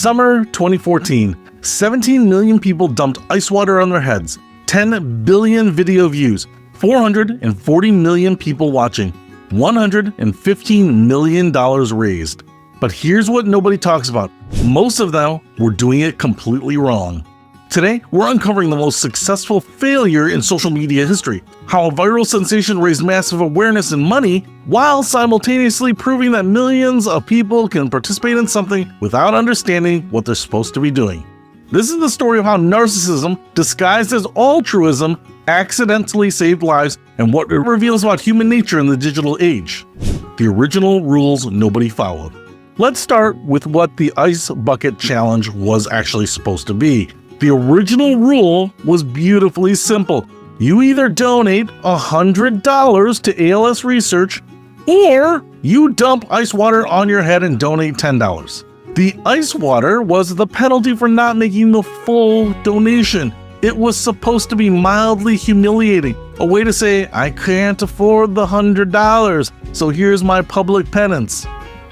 Summer 2014. 17 million people dumped ice water on their heads. 10 billion video views. 440 million people watching. $115 million raised. But here's what nobody talks about. Most of them were doing it completely wrong. Today, we're uncovering the most successful failure in social media history, how a viral sensation raised massive awareness and money, while simultaneously proving that millions of people can participate in something without understanding what they're supposed to be doing. This is the story of how narcissism, disguised as altruism, accidentally saved lives and what it reveals about human nature in the digital age. The original rules nobody followed. Let's start with what the Ice Bucket Challenge was actually supposed to be. The original rule was beautifully simple. You either donate $100 to ALS research, or you dump ice water on your head and donate $10. The ice water was the penalty for not making the full donation. It was supposed to be mildly humiliating, a way to say, I can't afford the $100, so here's my public penance.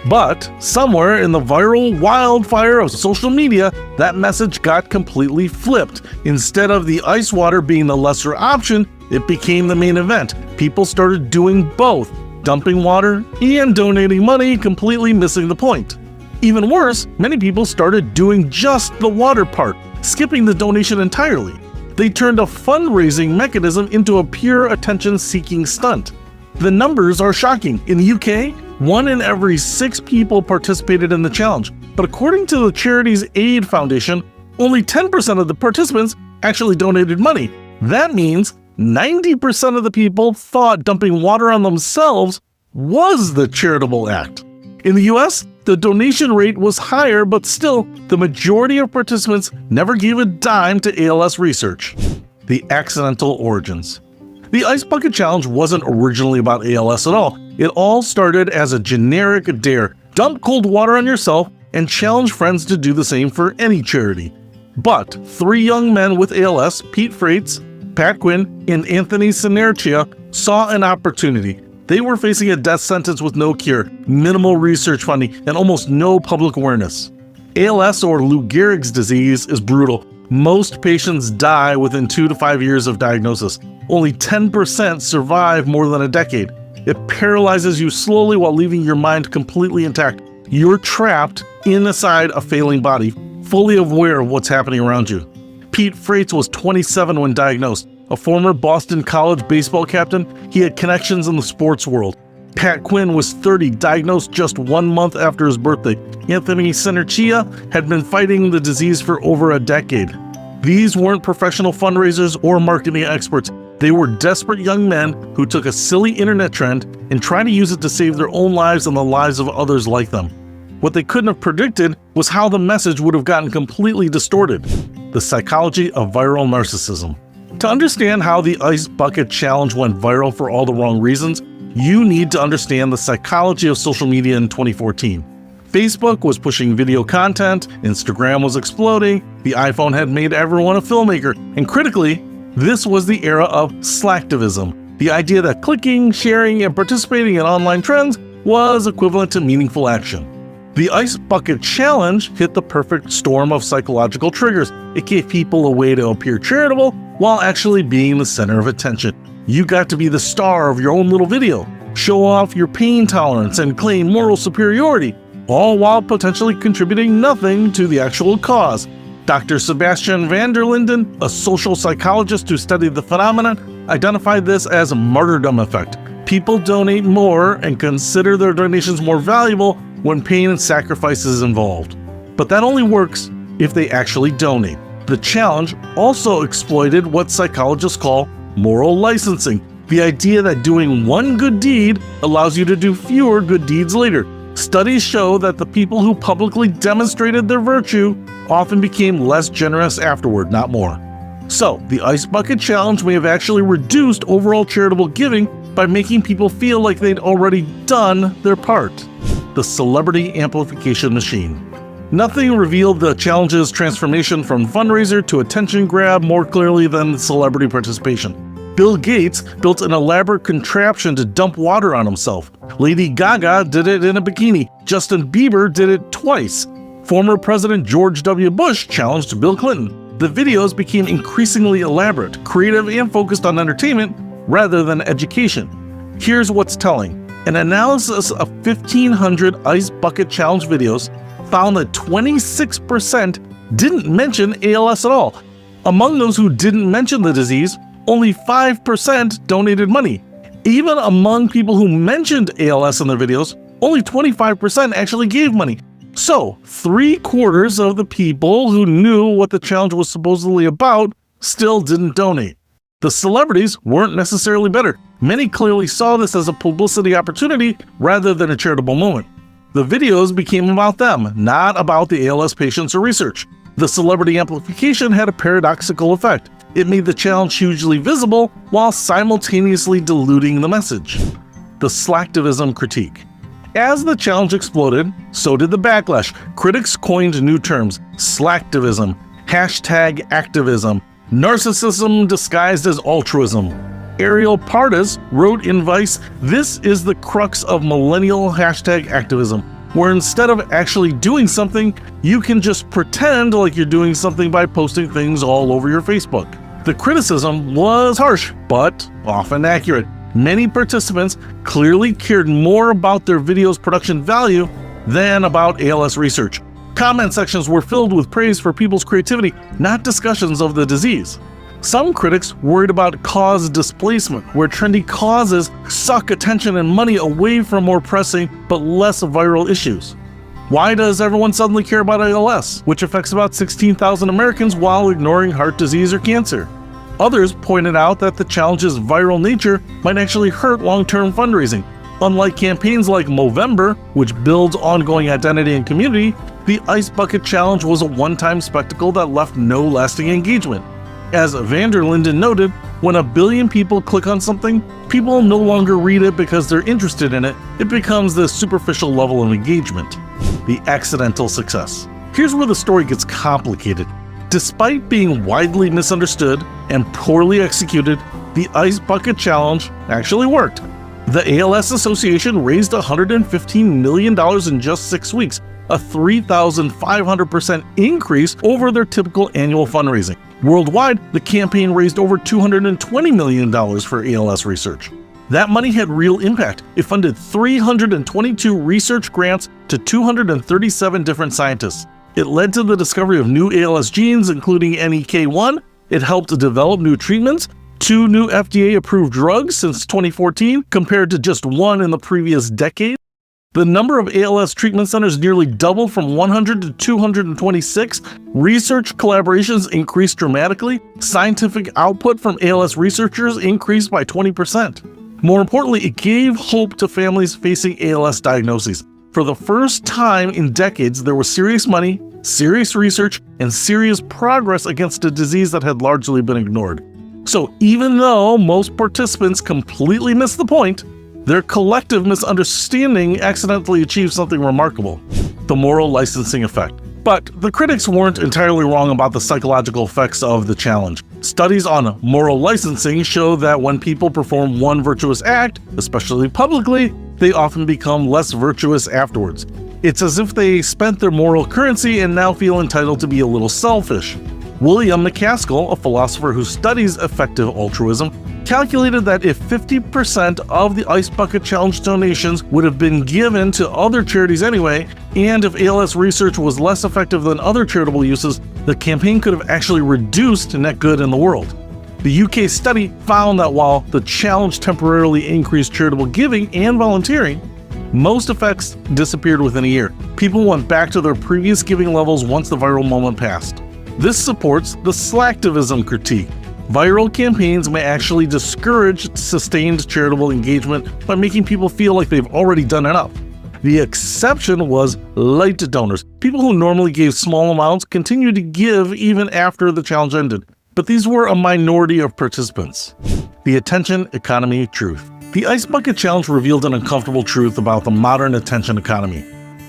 But somewhere in the viral wildfire of social media, that message got completely flipped. Instead of the ice water being the lesser option, it became the main event. People started doing both, dumping water and donating money, completely missing the point. Even worse, many people started doing just the water part, skipping the donation entirely. They turned a fundraising mechanism into a pure attention-seeking stunt. The numbers are shocking. In the UK, 1 in every 6 people participated in the challenge, but according to the Charities Aid Foundation, only 10% of the participants actually donated money. That means 90% of the people thought dumping water on themselves was the charitable act. In the US, the donation rate was higher, but still, the majority of participants never gave a dime to ALS research. The accidental origins. The Ice Bucket Challenge wasn't originally about ALS at all. It all started as a generic dare. Dump cold water on yourself and challenge friends to do the same for any charity. But 3 young men with ALS, Pete Frates, Pat Quinn, and Anthony Senerchia, saw an opportunity. They were facing a death sentence with no cure, minimal research funding, and almost no public awareness. ALS, or Lou Gehrig's disease, is brutal. Most patients die within 2 to 5 years of diagnosis. Only 10% survive more than a decade. It paralyzes you slowly while leaving your mind completely intact. You're trapped inside a failing body, fully aware of what's happening around you. Pete Frates was 27 when diagnosed. A former Boston College baseball captain, he had connections in the sports world. Pat Quinn was 30, diagnosed just 1 month after his birthday. Anthony Senerchia had been fighting the disease for over a decade. These weren't professional fundraisers or marketing experts. They were desperate young men who took a silly internet trend and tried to use it to save their own lives and the lives of others like them. What they couldn't have predicted was how the message would have gotten completely distorted. The psychology of viral narcissism. To understand how the Ice Bucket Challenge went viral for all the wrong reasons, you need to understand the psychology of social media in 2014. Facebook was pushing video content, Instagram was exploding, the iPhone had made everyone a filmmaker, and critically, this was the era of slacktivism, the idea that clicking, sharing, and participating in online trends was equivalent to meaningful action. The Ice Bucket Challenge hit the perfect storm of psychological triggers. It gave people a way to appear charitable while actually being the center of attention. You got to be the star of your own little video, show off your pain tolerance, and claim moral superiority, all while potentially contributing nothing to the actual cause. Dr. Sebastian van der Linden, a social psychologist who studied the phenomenon, identified this as a martyrdom effect. People donate more and consider their donations more valuable when pain and sacrifice is involved. But that only works if they actually donate. The challenge also exploited what psychologists call moral licensing, the idea that doing one good deed allows you to do fewer good deeds later. Studies show that the people who publicly demonstrated their virtue often became less generous afterward, not more. So, the Ice Bucket Challenge may have actually reduced overall charitable giving by making people feel like they'd already done their part. The celebrity amplification machine. Nothing revealed the challenge's transformation from fundraiser to attention grab more clearly than celebrity participation. Bill Gates built an elaborate contraption to dump water on himself. Lady Gaga did it in a bikini. Justin Bieber did it twice. Former President George W. Bush challenged Bill Clinton. The videos became increasingly elaborate, creative, and focused on entertainment rather than education. Here's what's telling. An analysis of 1,500 Ice Bucket Challenge videos found that 26% didn't mention ALS at all. Among those who didn't mention the disease, only 5% donated money. Even among people who mentioned ALS in their videos, only 25% actually gave money. So, 3/4 of the people who knew what the challenge was supposedly about still didn't donate. The celebrities weren't necessarily better. Many clearly saw this as a publicity opportunity rather than a charitable moment. The videos became about them, not about the ALS patients or research. The celebrity amplification had a paradoxical effect. It made the challenge hugely visible while simultaneously diluting the message. The slacktivism critique. As the challenge exploded, so did the backlash. Critics coined new terms: slacktivism, #activism, narcissism disguised as altruism. Ariel Pardes wrote in Vice, "This is the crux of millennial #activism, where instead of actually doing something, you can just pretend like you're doing something by posting things all over your Facebook." The criticism was harsh, but often accurate. Many participants clearly cared more about their video's production value than about ALS research. Comment sections were filled with praise for people's creativity, not discussions of the disease. Some critics worried about cause displacement, where trendy causes suck attention and money away from more pressing but less viral issues. Why does everyone suddenly care about ALS, which affects about 16,000 Americans, while ignoring heart disease or cancer? Others pointed out that the challenge's viral nature might actually hurt long-term fundraising. Unlike campaigns like Movember, which builds ongoing identity and community, the Ice Bucket Challenge was a one-time spectacle that left no lasting engagement. As Vander Linden noted, when 1 billion people click on something, people no longer read it because they're interested in it. It becomes this superficial level of engagement. The accidental success. Here's where the story gets complicated. Despite being widely misunderstood and poorly executed, the Ice Bucket Challenge actually worked. The ALS Association raised $115 million in just 6 weeks, a 3,500% increase over their typical annual fundraising. Worldwide, the campaign raised over $220 million for ALS research. That money had real impact. It funded 322 research grants to 237 different scientists. It led to the discovery of new ALS genes, including NEK1. It helped to develop new treatments, 2 new FDA-approved drugs since 2014, compared to just 1 in the previous decade. The number of ALS treatment centers nearly doubled from 100 to 226. Research collaborations increased dramatically. Scientific output from ALS researchers increased by 20%. More importantly, it gave hope to families facing ALS diagnoses. For the first time in decades, there was serious money, serious research, and serious progress against a disease that had largely been ignored. So even though most participants completely missed the point, their collective misunderstanding accidentally achieved something remarkable: the moral licensing effect. But the critics weren't entirely wrong about the psychological effects of the challenge. Studies on moral licensing show that when people perform one virtuous act, especially publicly, they often become less virtuous afterwards. It's as if they spent their moral currency and now feel entitled to be a little selfish. William McCaskill, a philosopher who studies effective altruism, calculated that if 50% of the Ice Bucket Challenge donations would have been given to other charities anyway, and if ALS research was less effective than other charitable uses, the campaign could have actually reduced net good in the world. The UK study found that while the challenge temporarily increased charitable giving and volunteering, most effects disappeared within a year. People went back to their previous giving levels once the viral moment passed. This supports the slacktivism critique. Viral campaigns may actually discourage sustained charitable engagement by making people feel like they've already done enough. The exception was light donors. People who normally gave small amounts continued to give even after the challenge ended. But these were a minority of participants. The attention economy truth. The Ice Bucket Challenge revealed an uncomfortable truth about the modern attention economy.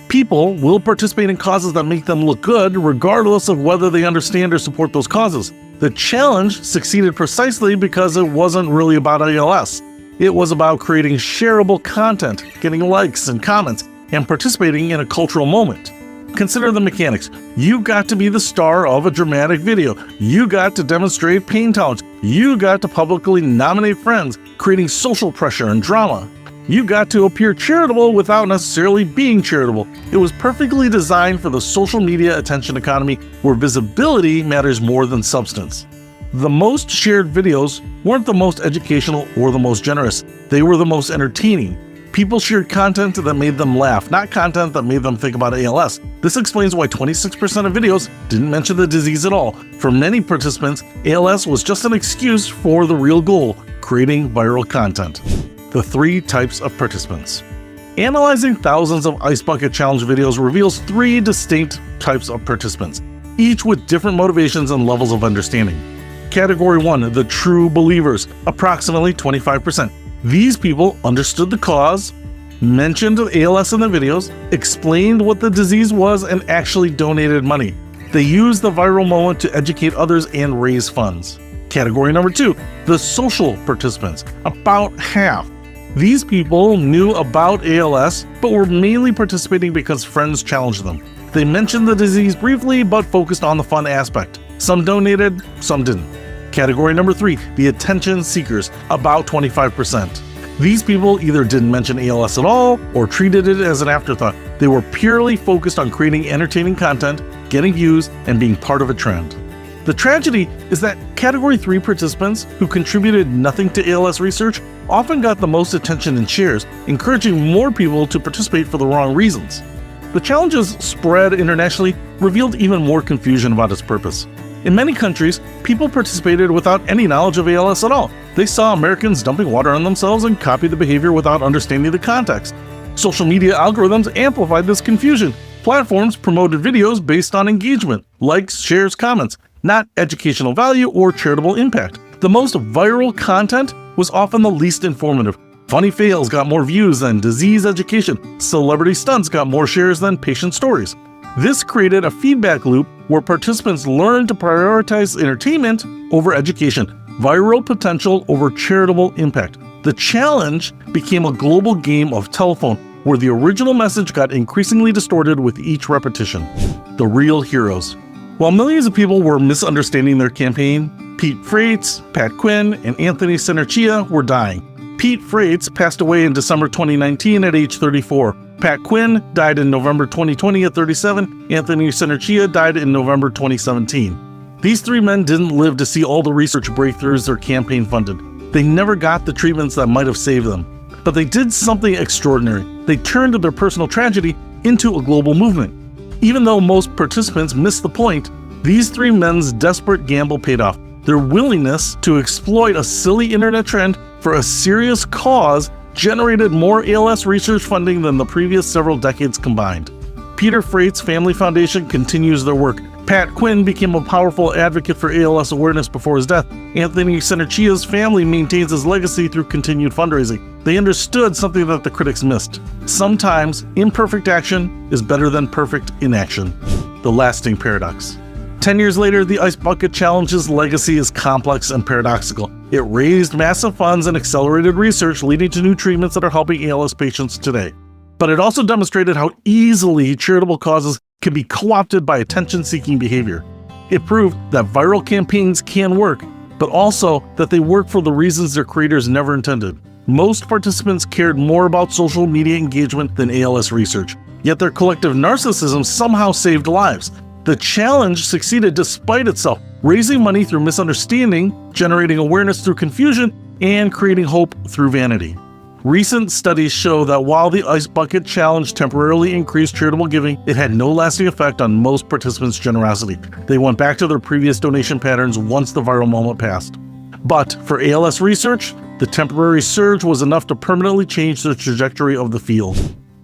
People will participate in causes that make them look good, regardless of whether they understand or support those causes. The challenge succeeded precisely because it wasn't really about ALS. It was about creating shareable content, getting likes and comments, and participating in a cultural moment. Consider the mechanics. You got to be the star of a dramatic video. You got to demonstrate pain tolerance. You got to publicly nominate friends, creating social pressure and drama. You got to appear charitable without necessarily being charitable. It was perfectly designed for the social media attention economy where visibility matters more than substance. The most shared videos weren't the most educational or the most generous. They were the most entertaining. People shared content that made them laugh, not content that made them think about ALS. This explains why 26% of videos didn't mention the disease at all. For many participants, ALS was just an excuse for the real goal, creating viral content. The 3 types of participants. Analyzing thousands of Ice Bucket Challenge videos reveals 3 distinct types of participants, each with different motivations and levels of understanding. Category 1, the true believers, approximately 25%. These people understood the cause, mentioned ALS in the videos, explained what the disease was, and actually donated money. They used the viral moment to educate others and raise funds. Category number 2, the social participants, about half. These people knew about ALS, but were mainly participating because friends challenged them. They mentioned the disease briefly, but focused on the fun aspect. Some donated, some didn't. Category number 3, the attention seekers, about 25%. These people either didn't mention ALS at all or treated it as an afterthought. They were purely focused on creating entertaining content, getting views, and being part of a trend. The tragedy is that Category 3 participants who contributed nothing to ALS research often got the most attention and shares, encouraging more people to participate for the wrong reasons. The challenge's spread internationally revealed even more confusion about its purpose. In many countries, people participated without any knowledge of ALS at all. They saw Americans dumping water on themselves and copied the behavior without understanding the context. Social media algorithms amplified this confusion. Platforms promoted videos based on engagement, likes, shares, comments, not educational value or charitable impact. The most viral content was often the least informative. Funny fails got more views than disease education. Celebrity stunts got more shares than patient stories. This created a feedback loop where participants learned to prioritize entertainment over education, viral potential over charitable impact. The challenge became a global game of telephone where the original message got increasingly distorted with each repetition. The real heroes. While millions of people were misunderstanding their campaign, Pete Frates, Pat Quinn, and Anthony Senerchia were dying. Pete Frates passed away in December 2019 at age 34. Pat Quinn died in November 2020 at 37. Anthony Senerchia died in November 2017. These 3 men didn't live to see all the research breakthroughs their campaign funded. They never got the treatments that might have saved them. But they did something extraordinary. They turned their personal tragedy into a global movement. Even though most participants missed the point, these 3 men's desperate gamble paid off. Their willingness to exploit a silly internet trend for a serious cause generated more ALS research funding than the previous several decades combined. Peter Frates' Family Foundation continues their work. Pat Quinn became a powerful advocate for ALS awareness before his death. Anthony Senerchia's family maintains his legacy through continued fundraising. They understood something that the critics missed. Sometimes imperfect action is better than perfect inaction. The lasting paradox. 10 years later, the Ice Bucket Challenge's legacy is complex and paradoxical. It raised massive funds and accelerated research, leading to new treatments that are helping ALS patients today. But it also demonstrated how easily charitable causes can be co-opted by attention-seeking behavior. It proved that viral campaigns can work, but also that they work for the reasons their creators never intended. Most participants cared more about social media engagement than ALS research, yet their collective narcissism somehow saved lives. The challenge succeeded despite itself, raising money through misunderstanding, generating awareness through confusion, and creating hope through vanity. Recent studies show that while the Ice Bucket Challenge temporarily increased charitable giving, it had no lasting effect on most participants' generosity. They went back to their previous donation patterns once the viral moment passed. But for ALS research, the temporary surge was enough to permanently change the trajectory of the field.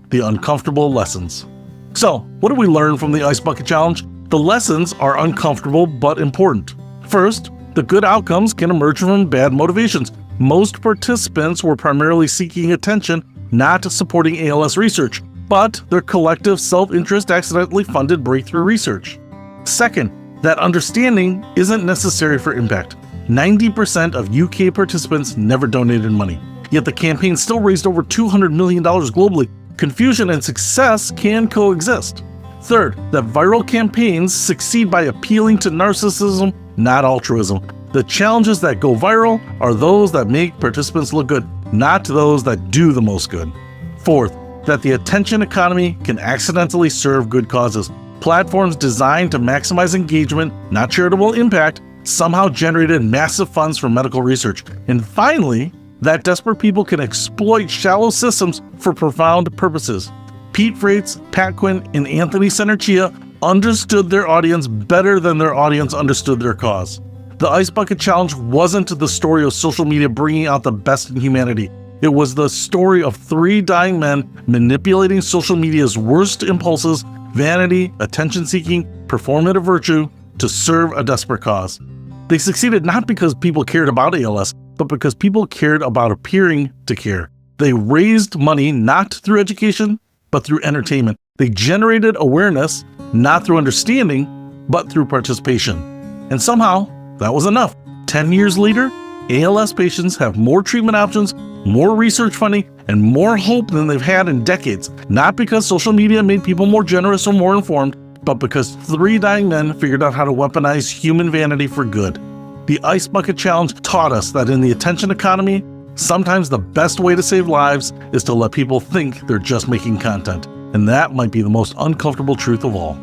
The uncomfortable lessons. So, what did we learn from the Ice Bucket Challenge? The lessons are uncomfortable but important. First, the good outcomes can emerge from bad motivations. Most participants were primarily seeking attention, not supporting ALS research, but their collective self-interest accidentally funded breakthrough research. Second, that understanding isn't necessary for impact. 90% of UK participants never donated money, yet the campaign still raised over $200 million globally. Confusion and success can coexist. Third, that viral campaigns succeed by appealing to narcissism, not altruism. The challenges that go viral are those that make participants look good, not those that do the most good. Fourth, that the attention economy can accidentally serve good causes. Platforms designed to maximize engagement, not charitable impact, somehow generated massive funds for medical research. And finally, that desperate people can exploit shallow systems for profound purposes. Pete Frates, Pat Quinn, and Anthony Senerchia understood their audience better than their audience understood their cause. The Ice Bucket Challenge wasn't the story of social media bringing out the best in humanity. It was the story of 3 dying men manipulating social media's worst impulses, vanity, attention-seeking, performative virtue, to serve a desperate cause. They succeeded not because people cared about ALS, but because people cared about appearing to care. They raised money not through education, but through entertainment. They generated awareness not through understanding, but through participation. And somehow, that was enough. 10 years later, ALS patients have more treatment options, more research funding, and more hope than they've had in decades. Not because social media made people more generous or more informed, but because 3 dying men figured out how to weaponize human vanity for good. The Ice Bucket Challenge taught us that in the attention economy, sometimes the best way to save lives is to let people think they're just making content. And that might be the most uncomfortable truth of all.